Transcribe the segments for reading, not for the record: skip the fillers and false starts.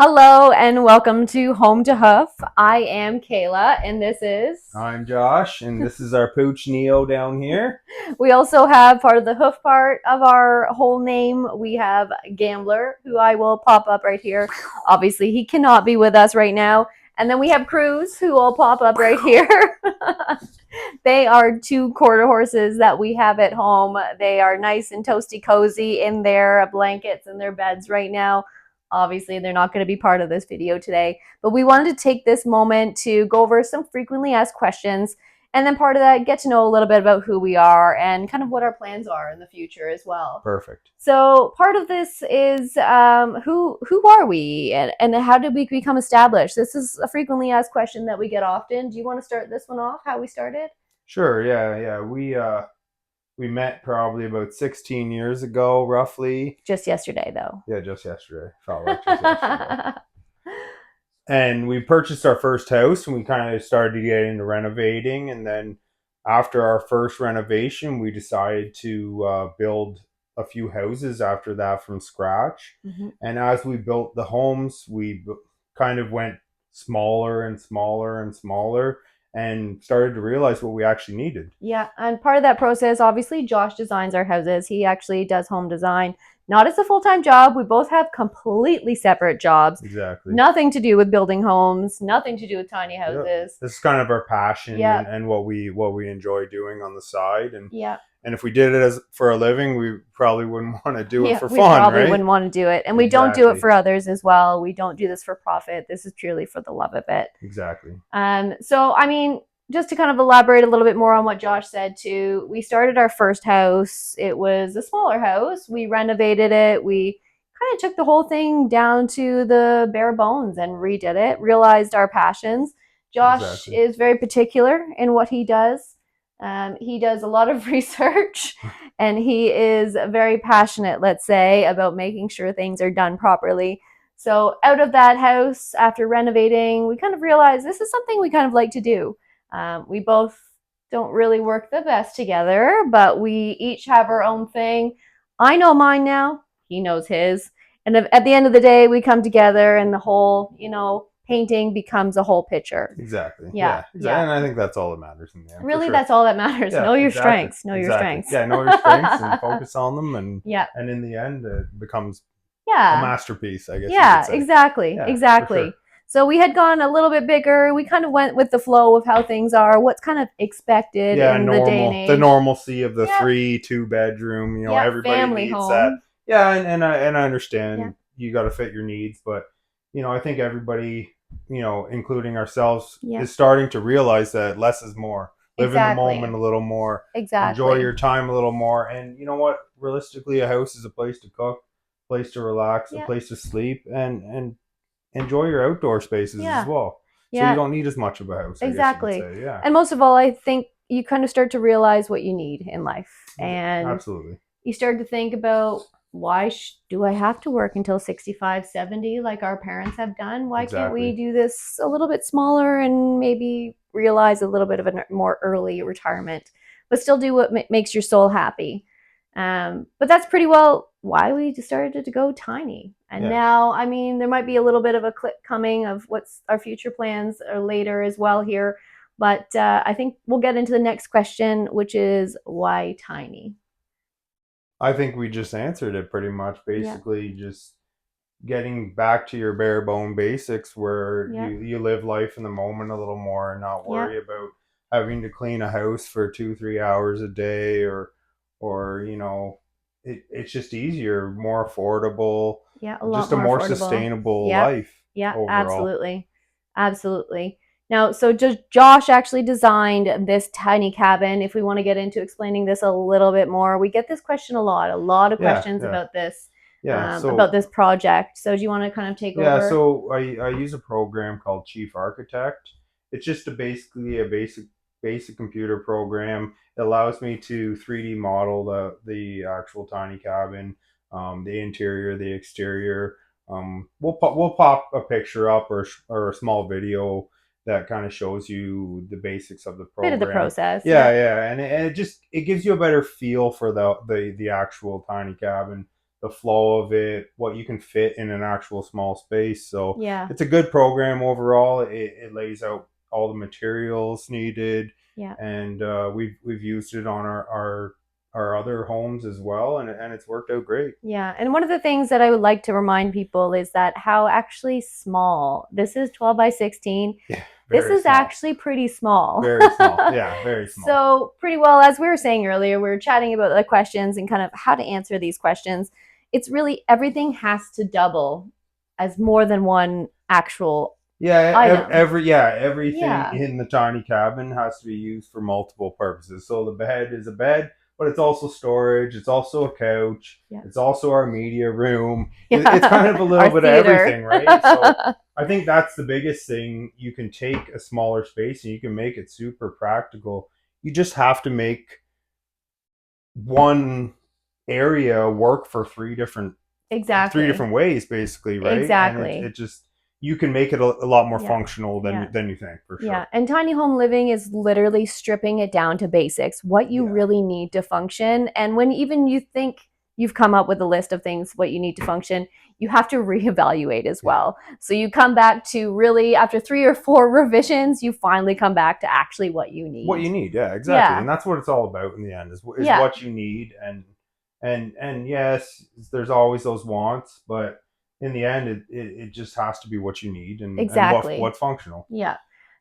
Hello and welcome to Home to Hoof. I am Kayla and this is. I'm Josh, and this is our pooch Neo down here. We also have part of the hoof part of our whole name. We have Gambler, who I will pop up right here. Obviously, he cannot be with us right now. And then we have Cruz, who will pop up right here. They are two quarter horses that we have at home. They are nice and toasty cozy in their blankets and their beds right now. Obviously, they're not going to be part of this video today, but we wanted to take this moment to go over some frequently asked questions, and then part of that, get to know a little bit about who we are and kind of what our plans are in the future as well. Perfect. So part of this is who are we and how did we become established? This is a frequently asked question that we get often. Do you want to start this one off? How we started? Sure. Yeah. We met probably about 16 years ago, roughly. Just yesterday, though. Yeah, just yesterday. Felt like just yesterday. And we purchased our first house, and we kind of started to get into renovating. And then after our first renovation, we decided to build a few houses after that from scratch. Mm-hmm. And as we built the homes, we kind of went smaller and smaller and smaller and started to realize what we actually needed. Yeah, and part of that process, obviously, Josh designs our houses. He actually does home design, not as a full-time job. We both have completely separate jobs. Exactly. Nothing to do with building homes, nothing to do with tiny houses. Yep. This is kind of our passion Yep. and what we enjoy doing on the side. And Yeah. And if we did it as for a living, we probably wouldn't want to do it for fun, we probably right? wouldn't want to do it. And we don't do it for others as well. We don't do this for profit. This is purely for the love of it. Exactly. So, I mean, just to kind of elaborate a little bit more on what Josh said too, we started our first house. It was a smaller house. We renovated it. We kind of took the whole thing down to the bare bones and redid it, realized our passions. Josh is very particular in what he does. He does a lot of research and he is very passionate, let's say, about making sure things are done properly. So out of that house, after renovating, we kind of realized this is something we kind of like to do. We both don't really work the best together, but we each have our own thing. I know mine now. He knows his. And at the end of the day, we come together and the whole, painting becomes a whole picture. Exactly. Yeah. And I think that's all that matters in the end. Really, that's all that matters. Know your strengths. Know your strengths. Yeah, know your strengths and focus on them. And and in the end, it becomes a masterpiece, I guess. Yeah, exactly. Exactly. Sure. So we had gone a little bit bigger. We kind of went with the flow of how things are, what's kind of expected in the day and age. The normalcy of the 2-bedroom, everybody family needs home. That. Yeah, and I understand you got to fit your needs, but I think everybody, including ourselves, is starting to realize that less is more. Live in the moment a little more. Enjoy your time a little more. And you know what? Realistically, a house is a place to cook, a place to relax, a place to sleep, and enjoy your outdoor spaces as well. So you don't need as much of a house. Exactly. Yeah. And most of all, I think you kind of start to realize what you need in life. And absolutely. You start to think about, why do I have to work until 65, 70 like our parents have done? Why can't we do this a little bit smaller and maybe realize a little bit of a more early retirement, but still do what makes your soul happy? But that's pretty well why we started to go tiny. And now, I mean, there might be a little bit of a clip coming of what's our future plans or later as well here. But I think we'll get into the next question, which is why tiny? I think we just answered it pretty much. Basically, just getting back to your bare bone basics where you live life in the moment a little more and not worry about having to clean a house for 2-3 hours a day or it's just easier, more affordable, just a more sustainable life. Overall. Absolutely. Now, so Josh actually designed this tiny cabin. If we want to get into explaining this a little bit more, we get this question a lot of questions about this, about this project. So do you want to kind of take over? Yeah, so I use a program called Chief Architect. It's just basically a basic computer program. It allows me to 3D model the actual tiny cabin, the interior, the exterior. We'll pop a picture up or a small video that kind of shows you the basics of the program. Bit of the process. And it gives you a better feel for the actual tiny cabin, the flow of it, what you can fit in an actual small space. So yeah, it's a good program overall. It lays out all the materials needed, yeah. and we've used it on our other homes as well, and it's worked out great. Yeah, and one of the things that I would like to remind people is that how actually small this is, 12 by 16. Yeah, This very is small. actually pretty small. Very small. Yeah, very small. So, pretty well, as we were saying earlier, we were chatting about the questions and kind of how to answer these questions. It's really everything has to double as more than one actual item. Everything Yeah, in the tiny cabin has to be used for multiple purposes. So the bed is a bed, but it's also storage. It's also a couch. yeah, It's also our media room. It's kind of yeah. a little Our bit of theater. everything, right? So I think that's the biggest thing. You can take a smaller space and you can make it super practical. You just have to make one area work for three Exactly. different ways, basically, right? And Exactly. it just, you can make it a lot more Yeah. functional Yeah. than you think, for Yeah. sure. And tiny home living is literally stripping it down to basics, what you Yeah. really need to function. And when even you think you've come up with a list of things, what you need to function, you have to reevaluate as Yeah. well. So you come back to really, after 3 or 4 revisions, you finally come back to actually what you need. What you need, yeah, exactly. Yeah. And that's what it's all about in the end, is Yeah. what you need. And yes, there's always those wants, but in the end, it just has to be what you need, and Exactly. what's functional. Yeah.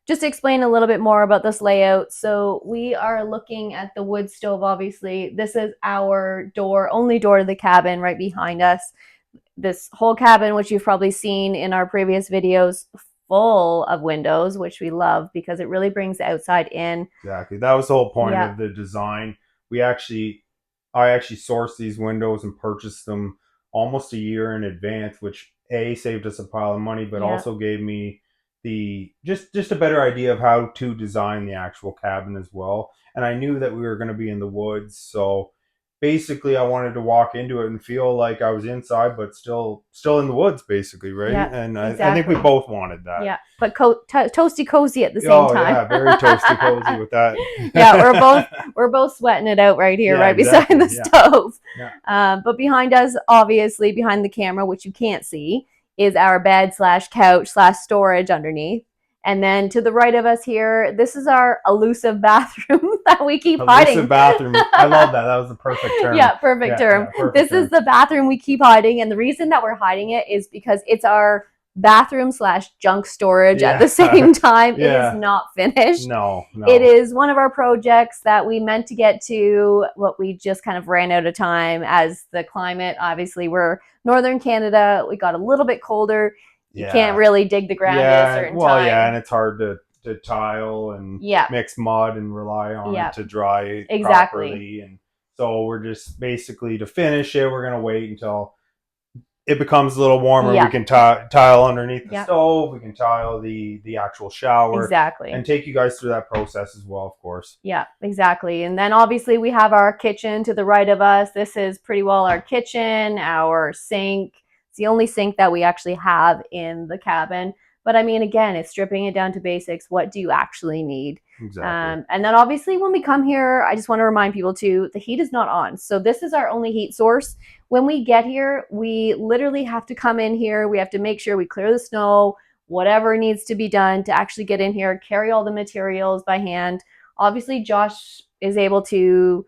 Just to explain a little bit more about this layout. So we are looking at the wood stove, obviously. This is our door, only door to the cabin right behind us. This whole cabin, which you've probably seen in our previous videos, full of windows, which we love because it really brings the outside in. Exactly. That was the whole point Yeah. of the design. I actually sourced these windows and purchased them almost a year in advance, which saved us a pile of money, but Yeah. also gave me the just a better idea of how to design the actual cabin as well. And I knew that we were going to be in the woods, so basically I wanted to walk into it and feel like I was inside, but still in the woods, basically, right? Yeah, And I think we exactly. both wanted that. Yeah, but toasty cozy at the same Oh time. yeah, very toasty cozy with that. Yeah, we're both sweating it out right here, Yeah, right exactly. beside the Yeah. stove. Yeah. But behind us, obviously behind the camera, which you can't see, is our bed slash couch slash storage underneath. And then to the right of us here, this is our elusive bathroom that we keep hiding. Elusive bathroom. I love that. That was the perfect term. Yeah, perfect term. Perfect This term. is the bathroom we keep hiding. And the reason that we're hiding it is because it's our bathroom slash junk storage at the same time. Yeah. It is not finished. No. It is one of our projects that we meant to get to, what we just kind of ran out of time as the climate. Obviously, we're northern Canada. We got a little bit colder. You can't really dig the ground at a certain time. Yeah, and it's hard to tile and mix mud and rely on it to dry properly. And so we're just basically, to finish it, we're going to wait until it becomes a little warmer. We can tile underneath the stove. We can tile the actual shower. Exactly. And take you guys through that process as well, of course. Yeah, exactly. And then obviously we have our kitchen to the right of us. This is pretty well our kitchen, our sink. It's the only sink that we actually have in the cabin. But I mean, again, it's stripping it down to basics. What do you actually need? Exactly. And then obviously when we come here, I just want to remind people too, the heat is not on. So this is our only heat source. When we get here, we literally have to come in here. We have to make sure we clear the snow, whatever needs to be done to actually get in here, carry all the materials by hand. Obviously, Josh is able to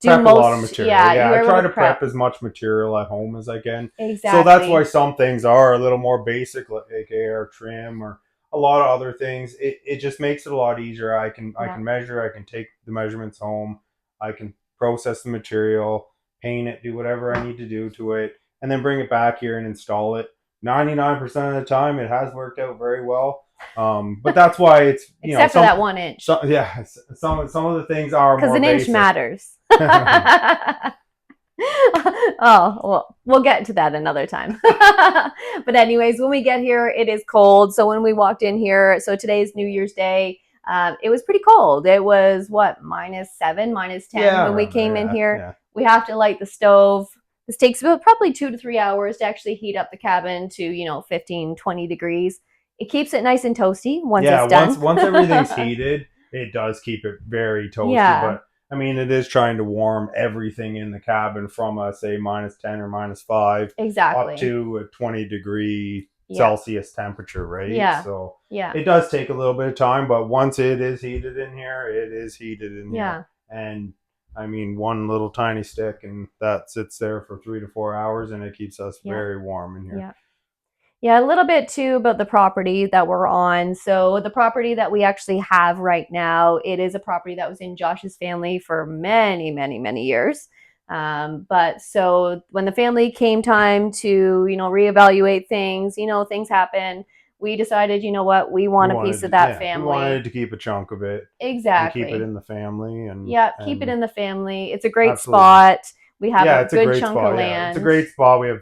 prep a lot of material. Yeah, I try to prep as much material at home as I can. Exactly. So that's why some things are a little more basic, like air trim or a lot of other things. It just makes it a lot easier. I can measure. I can take the measurements home. I can process the material, paint it, do whatever I need to do to it, and then bring it back here and install it. 99% of the time, it has worked out very well. But that's why it's except for that 1 inch. Some of the things are more because an inch matters. Oh, well, we'll get to that another time. But anyways, when we get here, it is cold. So when we walked in here, so today's New Year's Day, it was pretty cold. It was what, -7, -10 when we came in here. Yeah. We have to light the stove. This takes about probably 2 to 3 hours to actually heat up the cabin to 15, 20 degrees. It keeps it nice and toasty once it's done. once everything's heated, it does keep it very toasty. Yeah. But I mean, it is trying to warm everything in the cabin from a, say, -10 or -5 up Exactly. to a 20-degree Celsius temperature, right? Yeah. So Yeah. it does take a little bit of time, but once it is heated in here, it is heated in here. And I mean, one little tiny stick, and that sits there for 3 to 4 hours, and it keeps us very warm in here. Yeah. Yeah, a little bit too about the property that we're on. So the property that we actually have right now, it is a property that was in Josh's family for many, many, many years. But so when the family came time to, reevaluate things, things happen. We decided, you know what, we want a piece of that family. We wanted to keep a chunk of it. Exactly. And keep it in the family. And keep it in the family. It's a great spot. We have a good chunk of land. Yeah. It's a great spot. We have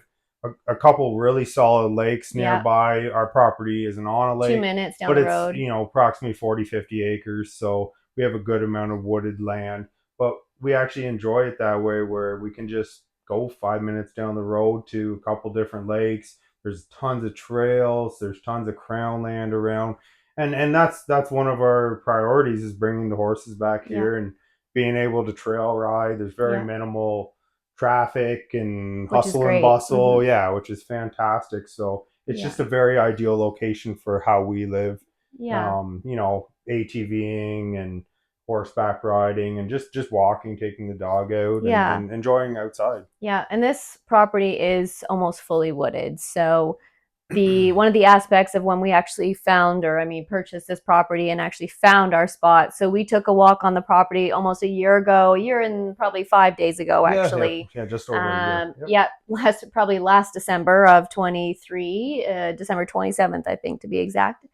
a couple really solid lakes nearby. Our property isn't on a lake. 2 minutes down the road. But it's, approximately 40, 50 acres. So we have a good amount of wooded land. But we actually enjoy it that way, where we can just go 5 minutes down the road to a couple different lakes. There's tons of trails. There's tons of crown land around. And that's one of our priorities, is bringing the horses back here and being able to trail ride. There's very minimal traffic and hustle and bustle, which is fantastic. So it's just a very ideal location for how we live. ATVing and horseback riding and just walking, taking the dog out and enjoying outside. And this property is almost fully wooded. So one of the aspects of when we actually purchased this property and actually found our spot. So we took a walk on the property almost a year and probably 5 days ago, actually. Just over a year. Last December of 23, December 27th, I think, to be exact.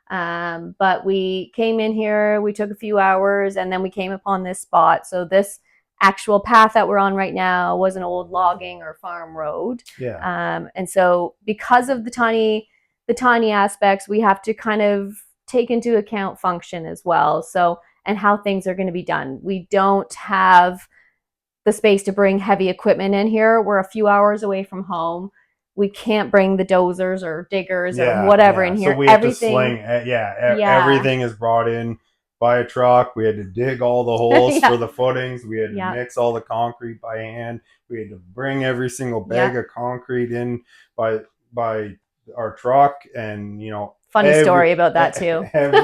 But we came in here, we took a few hours, and then we came upon this spot. So this actual path that we're on right now was an old logging or farm road. And so because of the tiny aspects, we have to kind of take into account function as well. So, and how things are going to be done. We don't have the space to bring heavy equipment in here. We're a few hours away from home. We can't bring the dozers or diggers or whatever in here. So we have to sling. Everything is brought in by a truck. We had to dig all the holes for the footings. We had to mix all the concrete by hand. We had to bring every single bag of concrete in by our truck. And funny story about that too. Every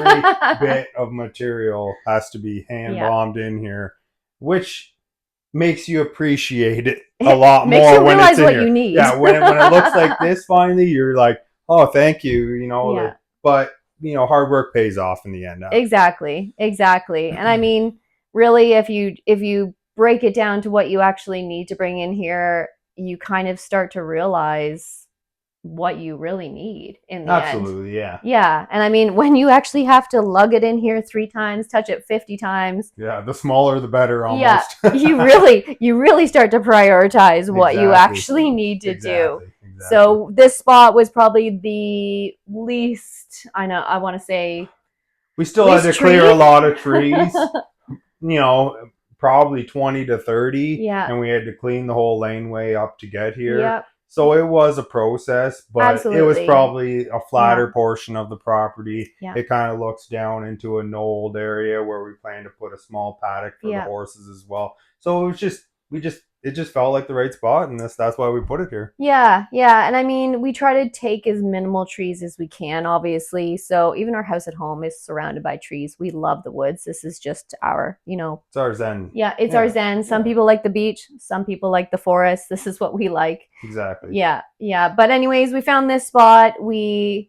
bit of material has to be hand bombed in here, which makes you appreciate it a lot more. Makes you realize what you need. When it looks like this, finally, you're like, oh, thank you. But hard work pays off in the end. Exactly. And I mean, really, if you break it down to what you actually need to bring in here, you kind of start to realize what you really need in the end. Absolutely, yeah. Yeah, and I mean, when you actually have to lug it in here 3 times, touch it 50 times. Yeah, the smaller the better, almost. Yeah, you really start to prioritize what you actually need to do. Exactly. So this spot was probably the least, I want to say, we still had to clear a lot of trees. Probably 20 to 30. Yeah. And we had to clean the whole laneway up to get here. Yep. So it was a process, but it was probably a flatter portion of the property. Yeah. It kind of looks down into a knolled area where we plan to put a small paddock for the horses as well. So it was it just felt like the right spot, and that's why we put it here. Yeah. And I mean, we try to take as minimal trees as we can, obviously. So even our house at home is surrounded by trees. We love the woods. This is just our, It's our zen. Yeah, it's our zen. Some people like the beach. Some people like the forest. This is what we like. Exactly. Yeah. But anyways, we found this spot. We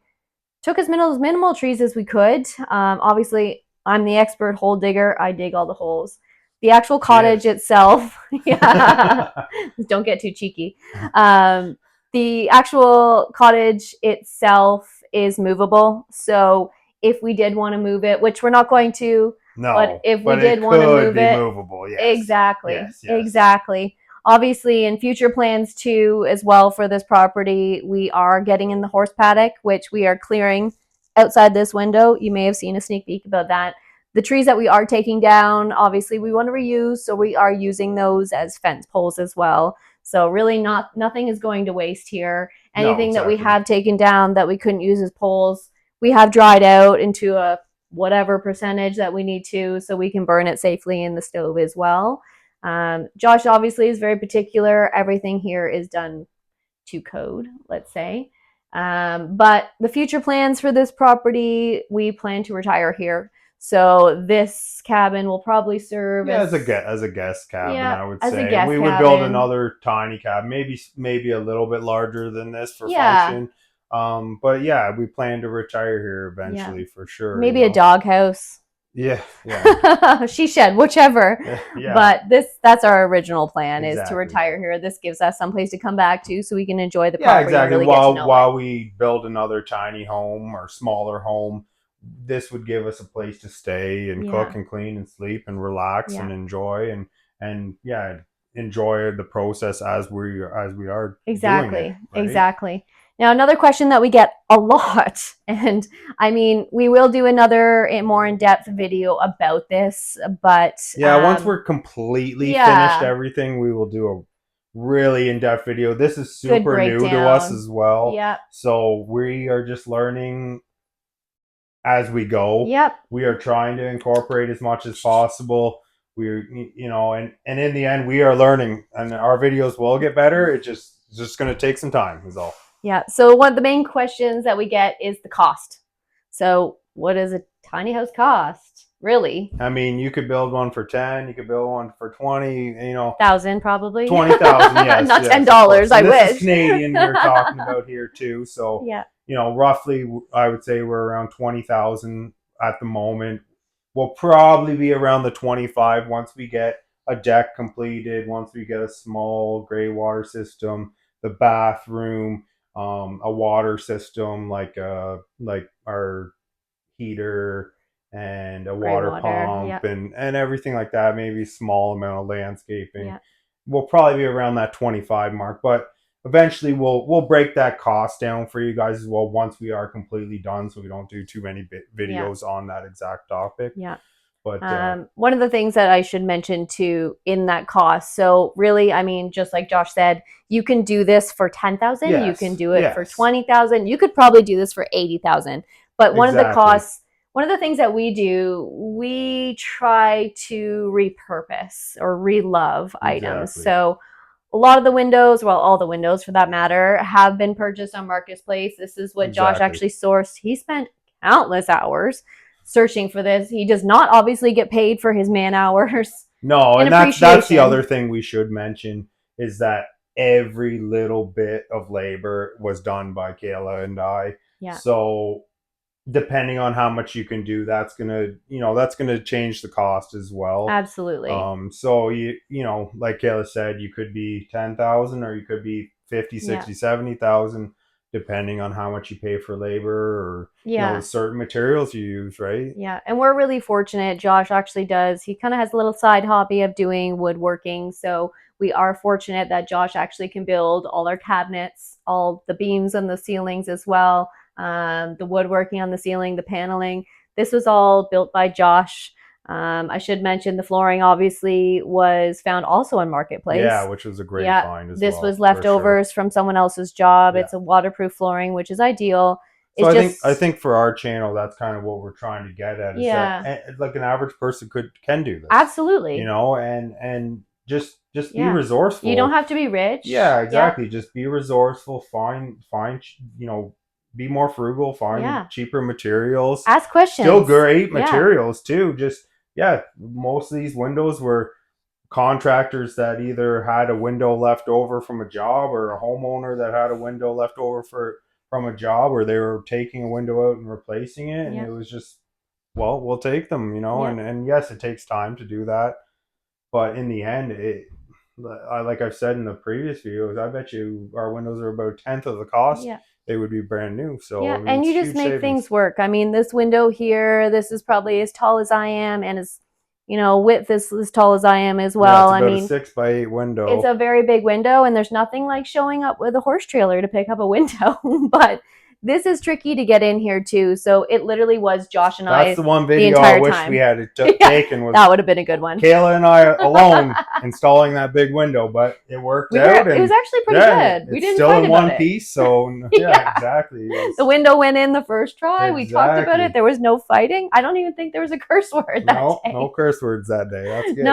took as minimal trees as we could. Obviously, I'm the expert hole digger. I dig all the holes. The actual cottage itself, don't get too cheeky. The actual cottage itself is movable. So if we did want to move it, which we're not going to, but if we did want to move it, movable, yes. Exactly. Yes. Exactly. Obviously, in future plans too, as well for this property, we are getting in the horse paddock, which we are clearing outside this window. You may have seen a sneak peek about that. The trees that we are taking down, obviously, we want to reuse, so we are using those as fence poles as well. So really nothing is going to waste here. Anything that we have taken down that we couldn't use as poles, we have dried out into a whatever percentage that we need to so we can burn it safely in the stove as well. Josh obviously is very particular. Everything here is done to code, let's say. But the future plans for this property, we plan to retire here. So this cabin will probably serve as a guest cabin, I would as say. A guest we would build another tiny cabin, maybe a little bit larger than this for function. But yeah, we plan to retire here eventually for sure. Maybe a doghouse. Yeah. She shed, whichever. Yeah. But that's our original plan is to retire here. This gives us some place to come back to so we can enjoy the property. Yeah, exactly. Really while we build another tiny home or smaller home, this would give us a place to stay and cook and clean and sleep and relax and enjoy and enjoy the process as we are exactly doing it, right? Exactly. Now, another question that we get a lot, and I mean, we will do another more in-depth video about this, but once we're completely finished everything, we will do a really in-depth video. This is super new to us as well. Yep. So we are just learning as we go. Yep. We are trying to incorporate as much as possible. We're, and in the end, we are learning, and our videos will get better. It's just going to take some time, is all. Yeah. So one of the main questions that we get is the cost. So what does a tiny house cost, really? I mean, you could build one for 10, you could build one for 20, $1,000 probably. 20,000, yes. Not $10, I wish. This is Canadian we're talking about here too. So yeah. Roughly, I would say we're around 20,000 at the moment. We'll probably be around the 25 once we get a deck completed, once we get a small gray water system, the bathroom, a water system like our heater and a water pump and everything like that. Maybe a small amount of landscaping. Yeah. We'll probably be around that 25 mark, but eventually we'll break that cost down for you guys as well once we are completely done, so we don't do too many videos on that exact topic. Yeah. But one of the things that I should mention too in that cost. So really, I mean, just like Josh said, you can do this for 10,000. You can do it for 20,000. You could probably do this for 80,000. But one of the costs, one of the things that we do, we try to repurpose or relove items. So a lot of the windows, well, all the windows for that matter, have been purchased on Marketplace. This is what Josh actually sourced. He spent countless hours searching for this. He does not obviously get paid for his man hours. No, and that's the other thing we should mention is that every little bit of labor was done by Kayla and I. Yeah. So depending on how much you can do, that's gonna change the cost as well. Absolutely. So like Kayla said, you could be 10,000 or you could be 50, 60, 70,000. Depending on how much you pay for labor or certain materials you use, right? Yeah, and we're really fortunate. Josh actually he kind of has a little side hobby of doing woodworking. So we are fortunate that Josh actually can build all our cabinets, all the beams on the ceilings as well, the woodworking on the ceiling, the paneling. This was all built by Josh. I should mention the flooring obviously was found also on Marketplace. Yeah, which was a great find as well. This was leftovers from someone else's job. Yeah. It's a waterproof flooring, which is ideal. So I think for our channel, that's kind of what we're trying to get at. Is that, like an average person can do this. Absolutely. And just be resourceful. You don't have to be rich. Yeah, exactly. Yeah. Just be resourceful. Find be more frugal. Find cheaper materials. Ask questions. Still great materials too. Just most of these windows were contractors that either had a window left over from a job or a homeowner that had a window left over from a job where they were taking a window out and replacing it. And it was just, well, we'll take them, and yes, it takes time to do that. But in the end, like I've said in the previous videos, I bet you our windows are about 1/10 of the cost. Yeah. They would be brand new. So I mean, and you just make things work. I mean, this window here, this is probably as tall as I am, and as width is as tall as I am as well. Yeah, it's about a 6x8 window. It's a very big window, and there's nothing like showing up with a horse trailer to pick up a window. But this is tricky to get in here too. So it literally was Josh and I. That's the one video I wish we had taken. Was that would have been a good one. Kayla and I alone installing that big window, but it worked out. It was actually pretty good. We didn't still fight in about one it. piece, so yeah, exactly. The window went in the first try. We talked about it. There was no fighting. I don't even think there was a curse word that day. No curse words that day. That's good.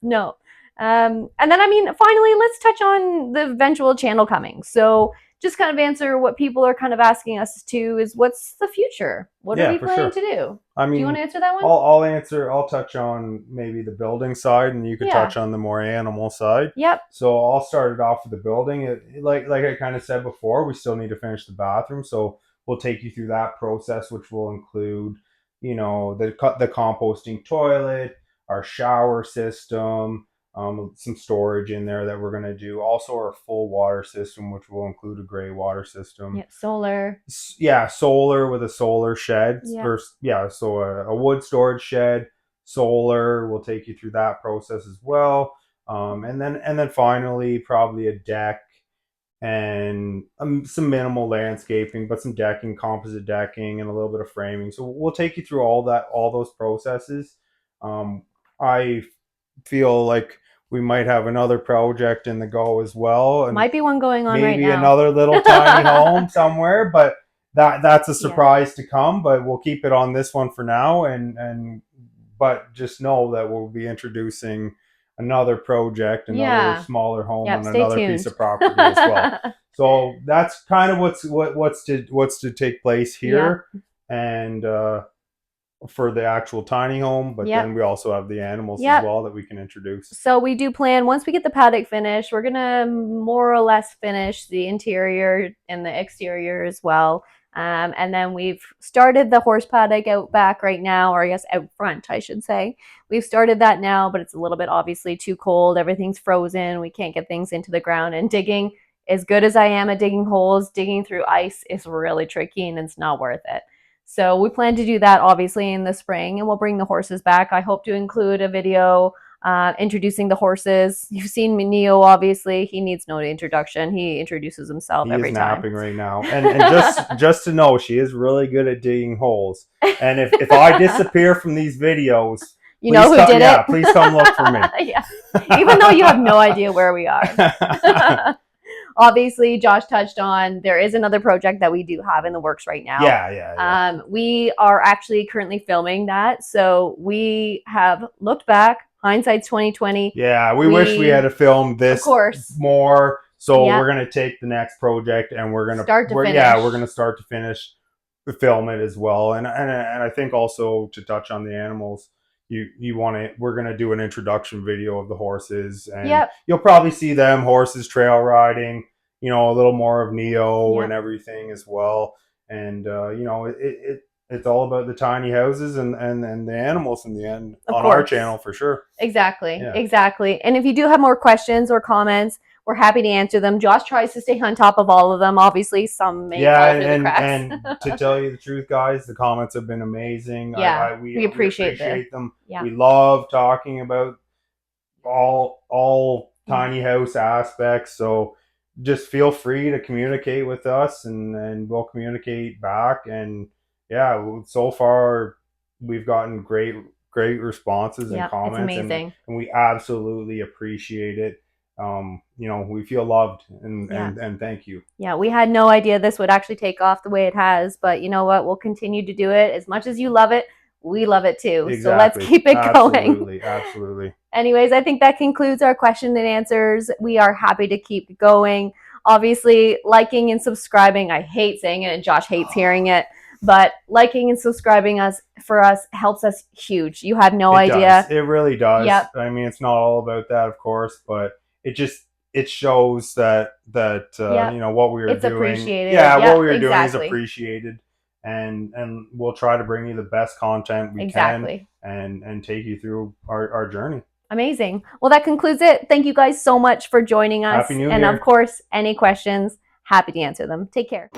No. And then, I mean, finally, let's touch on the eventual channel coming. So just kind of answer what people are kind of asking us to is what's the future? What are we planning to do? I mean, do you want to answer that one? I'll touch on maybe the building side, and you could touch on the more animal side. Yep. So I'll start it off with the building. Like I kind of said before, we still need to finish the bathroom. So we'll take you through that process, which will include, you know, the composting toilet, our shower system, some storage in there that we're going to do. Also our full water system, which will include a gray water system. Yeah, solar. Yeah, solar with a solar shed. So a wood storage shed, solar. We'll take you through that process as well. And then finally probably a deck and some minimal landscaping, but some decking, composite decking, and a little bit of framing. So we'll take you through all those processes. I feel like we might have another project in the go as well. And might be one going on right now. Maybe another little tiny home somewhere, but that's a surprise to come. But we'll keep it on this one for now, but just know that we'll be introducing another project, another smaller home on another piece of property as well. So that's kind of what's to take place here, and for the actual tiny home, but then we also have the animals as well that we can introduce. So we do plan, once we get the paddock finished, we're gonna more or less finish the interior and the exterior as well. And then we've started the horse paddock out back right now, or I guess out front, I should say. We've started that now, but it's a little bit obviously too cold. Everything's frozen. We can't get things into the ground, and digging, as good as I am at digging holes, digging through ice is really tricky and it's not worth it. So we plan to do that obviously in the spring, and we'll bring the horses back. I hope to include a video introducing the horses. You've seen Neo, obviously. He needs no introduction. He introduces himself every time. He is napping right now. And just to know, she is really good at digging holes. And if I disappear from these videos, you know who did it? Yeah, please come look for me. Yeah. Even though you have no idea where we are. Obviously, Josh touched on there is another project that we do have in the works right now. Yeah. We are actually currently filming that. So we have looked back. Hindsight's 2020. Yeah, we wish we had to film this more. So we're going to take the next project and we're going to start to finish. Yeah, we're going to start to finish the film it as well. And I think also to touch on the animals, we're going to do an introduction video of the horses, and you'll probably see them horses trail riding, you know, a little more of Neo and everything as well. And you know, it's all about the tiny houses and the animals in the end on our channel for sure. Exactly. And if you do have more questions or comments, we're happy to answer them. Josh tries to stay on top of all of them. Obviously, some may fall through the cracks. And to tell you the truth, guys, the comments have been amazing. We appreciate them. Yeah. We love talking about all tiny house aspects. So just feel free to communicate with us, and we'll communicate back. And so far we've gotten great responses and comments. It's amazing. And we absolutely appreciate it. You know, we feel loved and thank you. Yeah, we had no idea this would actually take off the way it has, but you know what? We'll continue to do it. As much as you love it, we love it too. Exactly. So let's keep it going. Absolutely. Anyways, I think that concludes our question and answers. We are happy to keep going. Obviously, liking and subscribing. I hate saying it, and Josh hates hearing it. But liking and subscribing for us helps us huge. You have no idea. It really does. Yep. I mean, it's not all about that, of course, but it shows that you know what we are doing. It's appreciated. What we are doing is appreciated, and we'll try to bring you the best content we can, and take you through our journey. Amazing. Well, that concludes it. Thank you guys so much for joining us. Happy New Year. And of course, any questions, happy to answer them. Take care.